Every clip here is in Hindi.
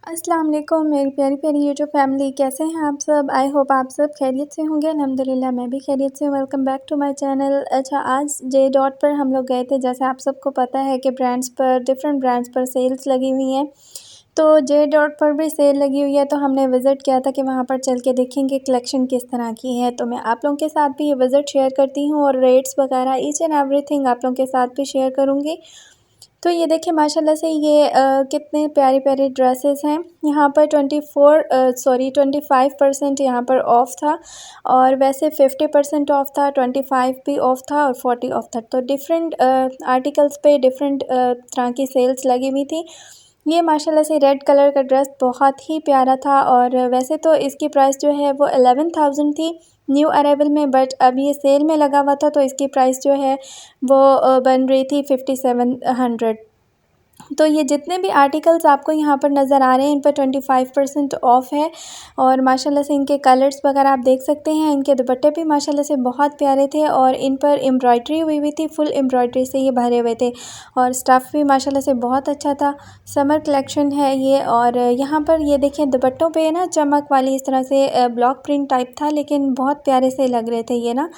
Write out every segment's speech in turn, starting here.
अस्सलाम वालेकुम मेरी प्यारी प्यारी यूट्यूब फैमिली, कैसे हैं आप सब। आई होप आप सब खैरियत से होंगे। अल्हम्दुलिल्लाह मैं भी खैरियत से हूँ। Welcome back to my channel. अच्छा, आज जे डॉट पर हम लोग गए थे। जैसे आप सबको पता है कि डिफरेंट ब्रांड्स पर सेल्स लगी हुई हैं, तो जे डॉट पर भी सेल लगी हुई है। तो हमने विज़िट किया था कि वहाँ पर चल के देखेंगे कलेक्शन किस तरह की है। तो मैं आप लोगों के साथ भी ये विज़िट शेयर करती हूँ और रेट्स वगैरह ईच एंड एवरीथिंग आप लोगों के साथ भी शेयर करूँगी। तो ये देखिए माशाल्लाह से ये कितने प्यारे प्यारे ड्रेसेस हैं। यहाँ पर 25% यहाँ पर ऑफ़ था, और वैसे 50% ऑफ़ था, 25 भी ऑफ़ था और 40 ऑफ़ था। तो डिफरेंट आर्टिकल्स पे डिफरेंट तरह की सेल्स लगी हुई थी। ये माशाल्लाह से रेड कलर का ड्रेस बहुत ही प्यारा था, और वैसे तो इसकी प्राइस जो है वो 11,000 थी न्यू अराइवल में, बट अब ये सेल में लगा हुआ था तो इसकी प्राइस जो है वो बन रही थी 5700। तो ये जितने भी आर्टिकल्स आपको यहाँ पर नज़र आ रहे हैं इन पर 25% ऑफ़ है। और माशाल्लाह से इनके कलर्स वगैरह आप देख सकते हैं। इनके दुपट्टे भी माशाल्लाह से बहुत प्यारे थे, और इन पर एम्ब्रॉयडरी हुई हुई थी, फुल एम्ब्रॉयडरी से ये भरे हुए थे, और स्टफ़ भी माशाल्लाह से बहुत अच्छा था। समर कलेक्शन है ये। और यहाँ पर ये देखिए दुपट्टों पे ना चमक वाली इस तरह से ब्लॉक प्रिंट टाइप था, लेकिन बहुत प्यारे से लग रहे थे ये ना।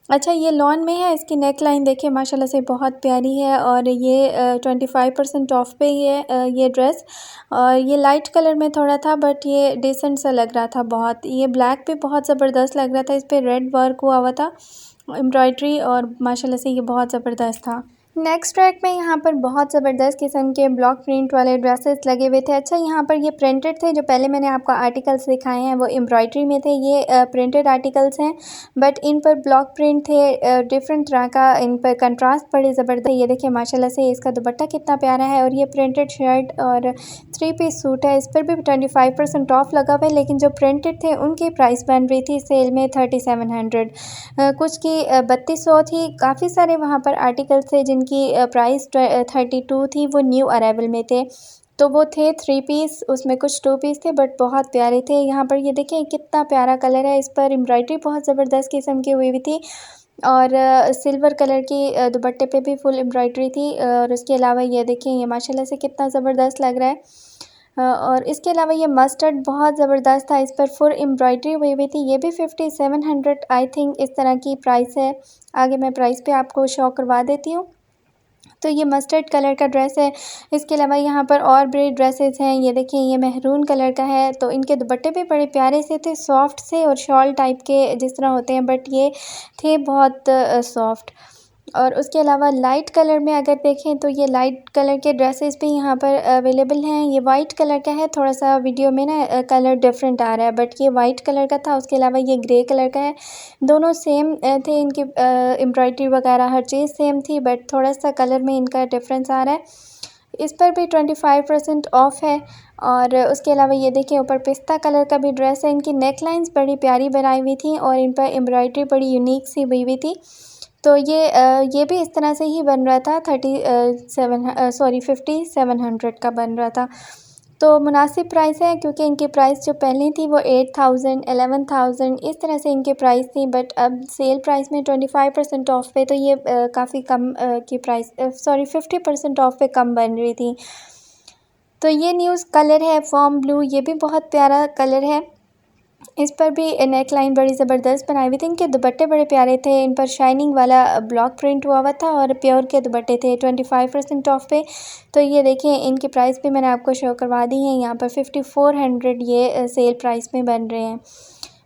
अच्छा, ये लॉन में है। इसकी नेक लाइन देखिए माशाल्लाह से बहुत प्यारी है, और ये 25% ऑफ पे ही है ये ड्रेस। और ये लाइट कलर में थोड़ा था, बट ये डिसेंट सा लग रहा था बहुत। ये ब्लैक भी बहुत ज़बरदस्त लग रहा था, इस पे रेड वर्क हुआ हुआ था एम्ब्रॉयडरी, और माशाल्लाह से ये बहुत ज़बरदस्त था। नेक्स्ट रैक में यहाँ पर बहुत ज़बरदस्त किस्म के ब्लॉक प्रिंट वाले ड्रेसेस लगे हुए थे। अच्छा, यहाँ पर ये प्रिंटेड थे। जो पहले मैंने आपको आर्टिकल्स दिखाए हैं वो एम्ब्रॉयडरी में थे, ये प्रिंटेड आर्टिकल्स हैं, बट इन पर ब्लॉक प्रिंट थे डिफरेंट तरह का। इन पर कंट्रास्ट बड़े ज़बरदस्त। ये देखिए माशाल्लाह से इसका दुपट्टा कितना प्यारा है, और ये प्रिंटेड शर्ट और 3 पीस सूट है। इस पर भी 25% ऑफ लगा हुआ है, लेकिन जो प्रिंटेड थे उनकी प्राइस बन रही थी सेल में 3700। कुछ की 3200 थी। काफ़ी सारे वहाँ पर आर्टिकल्स थे जिनकी प्राइस 32 थी, वो न्यू अराइवल में थे। तो वो थे 3 पीस, उसमें कुछ 2 पीस थे, बट बहुत प्यारे थे। यहाँ पर ये देखें कितना प्यारा कलर है। इस पर एम्ब्रॉयडरी बहुत ज़बरदस्त किस्म की हुई हुई थी, और सिल्वर कलर की दुपट्टे पे भी फुल एम्ब्रॉयडरी थी। और उसके अलावा ये देखें ये माशाल्लाह से कितना ज़बरदस्त लग रहा है। और इसके अलावा ये मस्टर्ड बहुत ज़बरदस्त था। इस पर फुल एम्ब्रॉयडरी हुई हुई थी। ये भी 5700 आई थिंक इस तरह की प्राइस है। आगे मैं प्राइस पे आपको शो करवा देती हूँ। तो ये मस्टर्ड कलर का ड्रेस है। इसके अलावा यहाँ पर और भी ड्रेसेस हैं। ये देखिए ये मेहरून कलर का है। तो इनके दुपट्टे भी बड़े प्यारे से थे, सॉफ्ट से, और शॉल टाइप के जिस तरह होते हैं, बट ये थे बहुत सॉफ्ट। और उसके अलावा लाइट कलर में अगर देखें तो ये लाइट कलर के ड्रेसेस भी यहाँ पर अवेलेबल हैं। ये वाइट कलर का है, थोड़ा सा वीडियो में ना कलर डिफरेंट आ रहा है, बट ये वाइट कलर का था। उसके अलावा ये ग्रे कलर का है। दोनों सेम थे। इनकी एम्ब्रॉयडरी वगैरह हर चीज़ सेम थी, बट थोड़ा सा कलर में इनका डिफरेंस आ रहा है। इस पर भी 25% ऑफ है। और उसके अलावा ये देखिए ऊपर पिस्ता कलर का भी ड्रेस है। इनकी नेक लाइन्स बड़ी प्यारी बनाई हुई थी, और इन पर एम्ब्रॉयडरी बड़ी यूनिक सी हुई हुई थी। तो ये भी इस तरह से ही बन रहा था 5700 का बन रहा था। तो मुनासिब प्राइस है, क्योंकि इनकी प्राइस जो पहले थी वो 8000 11,000 इस तरह से इनकी प्राइस थी, बट अब सेल प्राइस में 25% ऑफ पे तो ये काफ़ी कम की प्राइस 50% ऑफ पे कम बन रही थी। तो ये न्यूज़ कलर है फॉर्म ब्लू, ये भी बहुत प्यारा कलर है। इस पर भी नेक लाइन बड़ी ज़बरदस्त बनाई हुई थी। इनके दुपट्टे बड़े प्यारे थे। इन पर शाइनिंग वाला ब्लॉक प्रिंट हुआ हुआ था, और प्योर के दुपट्टे थे 25% ऑफ पे। तो ये देखिए इनकी प्राइस भी मैंने आपको शो करवा दी है। यहाँ पर 5400 ये सेल प्राइस में बन रहे हैं।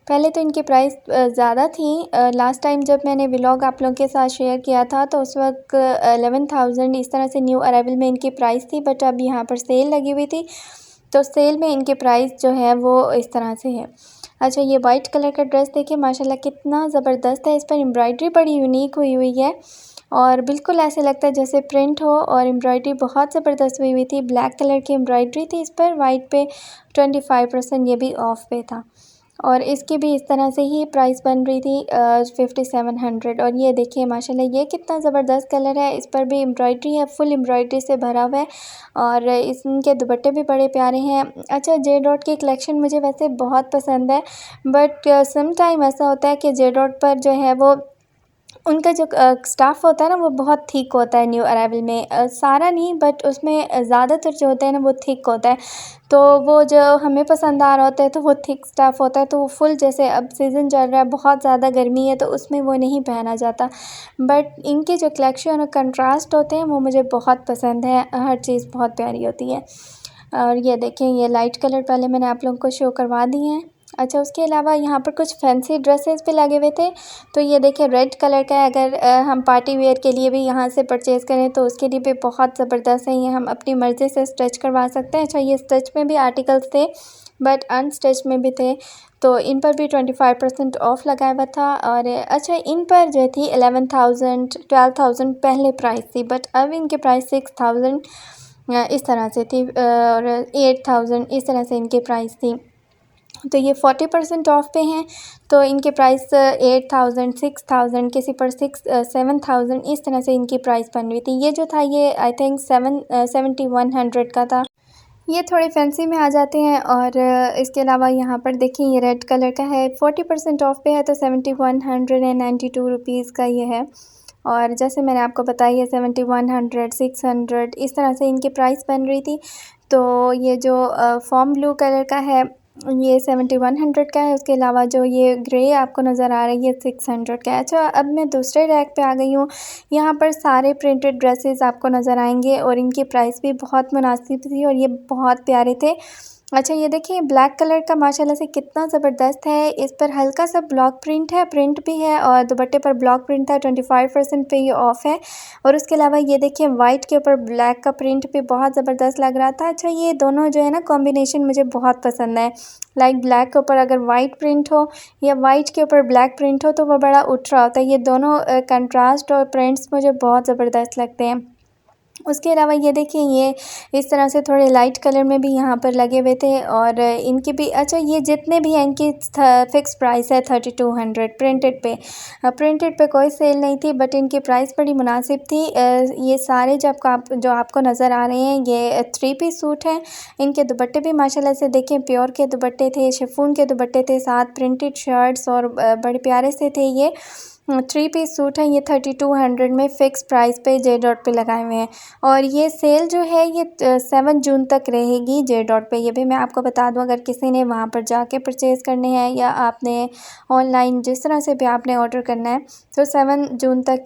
पहले तो इनकी प्राइस ज़्यादा थी। लास्ट टाइम जब मैंने व्लॉग आप लोगों के साथ शेयर किया था तो उस वक्त 11,000 इस तरह से न्यू अराइवल में इनकी प्राइस थी, बट अब यहाँ पर सेल लगी हुई थी, तो सेल में इनकी प्राइस जो है वो इस तरह से है। अच्छा, ये वाइट कलर का ड्रेस देखिए माशाल्लाह कितना ज़बरदस्त है। इस पर एम्ब्रॉयडरी बड़ी यूनिक हुई हुई है, और बिल्कुल ऐसे लगता है जैसे प्रिंट हो, और एम्ब्रॉयडरी बहुत ज़बरदस्त हुई हुई थी। ब्लैक कलर की एम्ब्रॉयडरी थी इस पर, वाइट पे 25% ये भी ऑफ पे था, और इसकी भी इस तरह से ही प्राइस बन रही थी 5700। और ये देखिए माशाल्लाह ये कितना ज़बरदस्त कलर है। इस पर भी एम्ब्रॉयडरी है, फुल एम्ब्रॉयडरी से भरा हुआ है, और इनके दुपट्टे भी बड़े प्यारे हैं। अच्छा, जे डॉट की कलेक्शन मुझे वैसे बहुत पसंद है, बट सम टाइम ऐसा होता है कि जे डॉट पर जो है वो उनका जो स्टाफ़ होता है ना वो बहुत थिक होता है न्यू अराइवल में, सारा नहीं बट उसमें ज़्यादातर जो होता है ना वो थिक होता है। तो वो जो हमें पसंद आ रहा होता है तो वो थिक स्टाफ़ होता है, तो वो फुल, जैसे अब सीज़न चल रहा है, बहुत ज़्यादा गर्मी है तो उसमें वो नहीं पहना जाता। बट इनके जो कलेक्शन और कंट्रास्ट होते हैं वो मुझे बहुत पसंद है, हर चीज़ बहुत प्यारी होती है। और ये देखें, ये लाइट कलर पहले मैंने आप लोगों को शो करवा दिए हैं। अच्छा, उसके अलावा यहाँ पर कुछ फैंसी ड्रेसेस भी लगे हुए थे। तो ये देखिए रेड कलर का है, अगर हम पार्टी वेयर के लिए भी यहाँ से परचेज़ करें तो उसके लिए भी बहुत ज़बरदस्त है, ये हम अपनी मर्ज़ी से स्टिच करवा सकते हैं। अच्छा, ये स्टिच में भी आर्टिकल्स थे बट अनस्टिच में भी थे, तो इन पर भी 25% ऑफ लगाया हुआ था। और अच्छा, इन पर जो थी 11,000 12,000 पहले प्राइस थी, बट अब इनके प्राइस 6,000 इस तरह से थी, और 8,000 इस तरह से इनकी प्राइस थी। तो ये 40% ऑफ पे हैं, तो इनके प्राइस 8,000 6,000, किसी पर 7,000 इस तरह से इनकी प्राइस बन रही थी। ये जो था ये आई थिंक 7,100 का था। ये थोड़े फैंसी में आ जाते हैं। और इसके अलावा यहाँ पर देखिए ये रेड कलर का है, 40% ऑफ पे है, तो 7,192 रुपीज़ का ये है। और जैसे मैंने आपको बताया 7,100 600 इस तरह से इनकी प्राइस बन रही थी। तो ये जो फॉर्म ब्लू कलर का है ये 7,100 का है। उसके अलावा जो ये ग्रे आपको नज़र आ रहा है ये 600 का है। अच्छा, अब मैं दूसरे रैक पे आ गई हूँ। यहाँ पर सारे प्रिंटेड ड्रेसेस आपको नज़र आएंगे और इनकी प्राइस भी बहुत मुनासिब थी और ये बहुत प्यारे थे। अच्छा, ये देखिए ब्लैक कलर का माशाल्लाह से कितना ज़बरदस्त है। इस पर हल्का सा ब्लॉक प्रिंट है, प्रिंट भी है, और दुपट्टे पर ब्लॉक प्रिंट था। 25% पे ये ऑफ़ है। और उसके अलावा ये देखिए वाइट के ऊपर ब्लैक का प्रिंट भी बहुत ज़बरदस्त लग रहा था। अच्छा, ये दोनों जो है ना कॉम्बिनेशन मुझे बहुत पसंद है। लाइक ब्लैक के ऊपर अगर वाइट प्रिंट हो या वाइट के ऊपर ब्लैक प्रिंट हो तो वो बड़ा उठ रहा होता है। ये दोनों कंट्रास्ट और प्रिंट्स मुझे बहुत ज़बरदस्त लगते हैं। उसके अलावा ये देखिए ये इस तरह से थोड़े लाइट कलर में भी यहाँ पर लगे हुए थे। और इनकी भी, अच्छा, ये जितने भी हैं इनकी फ़िक्स प्राइस है 3,200 प्रिंटेड पे। प्रिंटेड पे कोई सेल नहीं थी बट इनकी प्राइस बड़ी मुनासिब थी। ये सारे जो आपको नज़र आ रहे हैं ये 3 पीस सूट हैं। इनके दुपट्टे भी माशाल्लाह से देखें प्योर के दुपट्टे थे, शिफॉन के दुपट्टे थे, साथ प्रिंटेड शर्ट्स, और बड़े प्यारे से थे ये। 3 पीस सूट हैं, ये 3,200 में फ़िक्स प्राइस पे जे डॉट पे लगाए हुए हैं। और ये सेल जो है ये 7 जून तक रहेगी जे डॉट पे। ये भी मैं आपको बता दूं, अगर किसी ने वहाँ पर जाके परचेज़ करने हैं या आपने ऑनलाइन जिस तरह से भी आपने ऑर्डर करना है तो 7 जून तक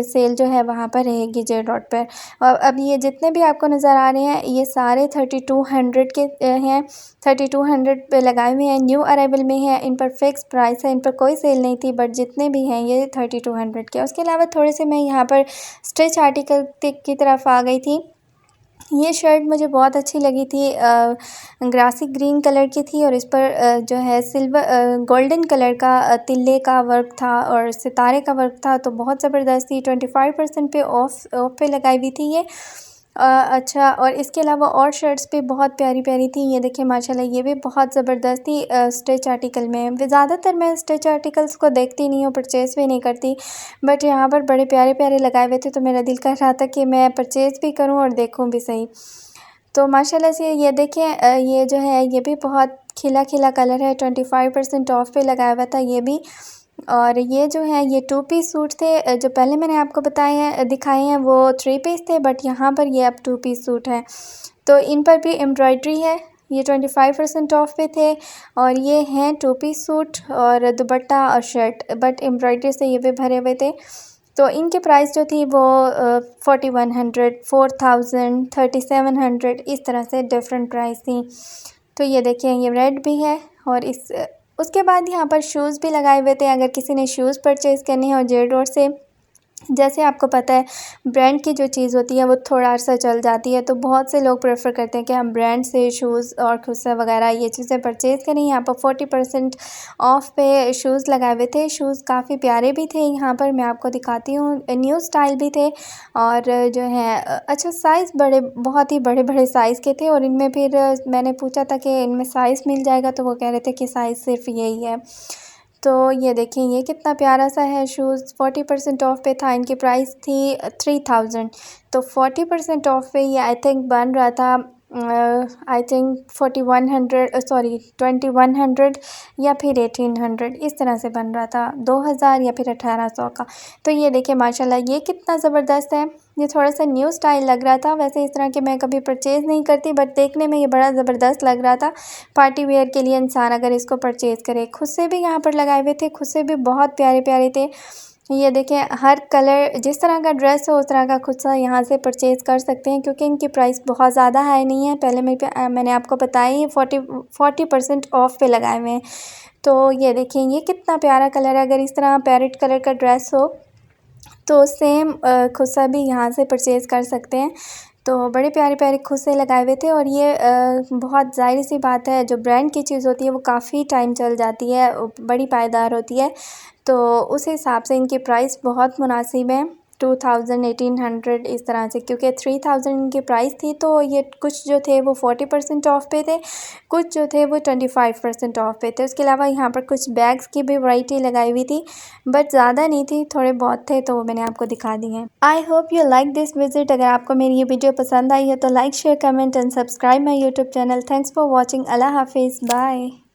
सेल जो है वहाँ पर रहेगी जे डॉट पर। और अब ये जितने भी आपको नज़र आ रहे हैं ये सारे 3,200 के हैं, 3,200 पे लगाए हुए हैं, न्यू अराइवल में है, इन पर फ़िक्स प्राइस है, इन पर कोई सेल नहीं थी, बट जितने भी हैं ये 3,200 के। उसके अलावा थोड़े से मैं यहाँ पर स्टिच आर्टिकल की तरफ आ गई थी। ये शर्ट मुझे बहुत अच्छी लगी थी, ग्रासी ग्रीन कलर की थी और इस पर जो है सिल्वर गोल्डन कलर का तिल्ले का वर्क था और सितारे का वर्क था, तो बहुत ज़बरदस्त थी। 25% पे ऑफ पे लगाई हुई थी ये। अच्छा, और इसके अलावा और शर्ट्स भी बहुत प्यारी प्यारी थी। ये देखिए माशाल्लाह ये भी बहुत ज़बरदस्त थी स्टिच आर्टिकल में। ज़्यादातर मैं स्टिच आर्टिकल्स को देखती नहीं हूँ, परचेज़ भी नहीं करती, बट यहाँ पर बड़े प्यारे प्यारे लगाए हुए थे तो मेरा दिल कर रहा था कि मैं परचेज़ भी करूँ और देखूँ भी सही। तो माशाल्लाह से ये देखें ये जो है ये भी बहुत खिला खिला कलर है, 25% ऑफ पे लगाया हुआ था ये भी। और ये जो है ये 2 पीस सूट थे, जो पहले मैंने आपको बताए हैं दिखाए हैं वो 3 पीस थे, बट यहाँ पर ये अब 2 पीस सूट है। तो इन पर भी एम्ब्रॉयडरी है, ये 25% ऑफ पे थे। और ये हैं 2 पीस सूट और दुपट्टा और शर्ट, बट एम्ब्रॉयडरी से ये भी भरे हुए थे। तो इनकी प्राइस जो थी वो 4,100 4,000 3,700 इस तरह से डिफरेंट प्राइस थी। तो ये देखिए ये रेड भी है। और उसके बाद यहाँ पर शूज़ भी लगाए हुए थे, अगर किसी ने शूज़ परचेज़ करने हैं। और जे डॉट से जैसे आपको पता है ब्रांड की जो चीज़ होती है वो थोड़ा अर्सा चल जाती है, तो बहुत से लोग प्रेफर करते हैं कि हम ब्रांड से शूज़ और खुस्सा वगैरह ये चीज़ें परचेज़ करें। यहाँ पर 40% ऑफ पे शूज़ लगाए हुए थे, शूज़ काफ़ी प्यारे भी थे। यहाँ पर मैं आपको दिखाती हूँ, न्यू स्टाइल भी थे। और जो है अच्छा साइज़ बहुत ही बड़े बड़े साइज़ के थे। और इनमें फिर मैंने पूछा था कि इनमें साइज़ मिल जाएगा, तो वो कह रहे थे कि साइज़ सिर्फ यही है। तो ये देखें ये कितना प्यारा सा है शूज़, 40% ऑफ पे था, इनकी प्राइस थी 3,000। तो 40% ऑफ पे ये आई थिंक बन रहा था आई थिंक 4100 सॉरी 2100 या फिर 1800 इस तरह से बन रहा था, 2000 या फिर 1800 का। तो ये देखिए माशाल्लाह ये कितना ज़बरदस्त है। ये थोड़ा सा न्यू स्टाइल लग रहा था, वैसे इस तरह के मैं कभी परचेज़ नहीं करती, बट देखने में ये बड़ा ज़बरदस्त लग रहा था। पार्टी वेयर के लिए इंसान अगर इसको परचेज़ करे, खुद से भी यहाँ पर लगाए हुए थे, खुद से भी बहुत प्यारे प्यारे थे। ये देखें, हर कलर जिस तरह का ड्रेस हो उस तरह का खुद सा यहाँ से परचेज़ कर सकते हैं, क्योंकि इनकी प्राइस बहुत ज़्यादा हाई नहीं है। पहले मैंने आपको बताया ही 40% ऑफ पे लगाए हुए हैं। तो ये देखें, ये कितना प्यारा कलर है। अगर इस तरह पैरेट कलर का ड्रेस हो तो सेम खुद सा भी यहाँ से परचेज़ कर सकते हैं। तो बड़े प्यारे प्यारे खुद से लगाए हुए थे, और ये बहुत ज़ाहिर सी बात है, जो ब्रांड की चीज़ होती है वो काफ़ी टाइम चल जाती है, बड़ी पायदार होती है। तो उस हिसाब से इनकी प्राइस बहुत मुनासिब है, 2000 1800 इस तरह से, क्योंकि 3000 इनकी प्राइस थी। तो ये कुछ जो थे वो 40% ऑफ पे थे, कुछ जो थे वो 25% ऑफ पे थे। उसके अलावा यहाँ पर कुछ बैग्स की भी वैरायटी लगाई हुई थी, बट ज़्यादा नहीं थी, थोड़े बहुत थे, तो मैंने आपको दिखा दी हैं। I hope you like this visit. अगर आपको मेरी ये वीडियो पसंद आई है तो like share comment and subscribe my YouTube channel. Thanks for watching. अल्लाह हाफिज़, बाय।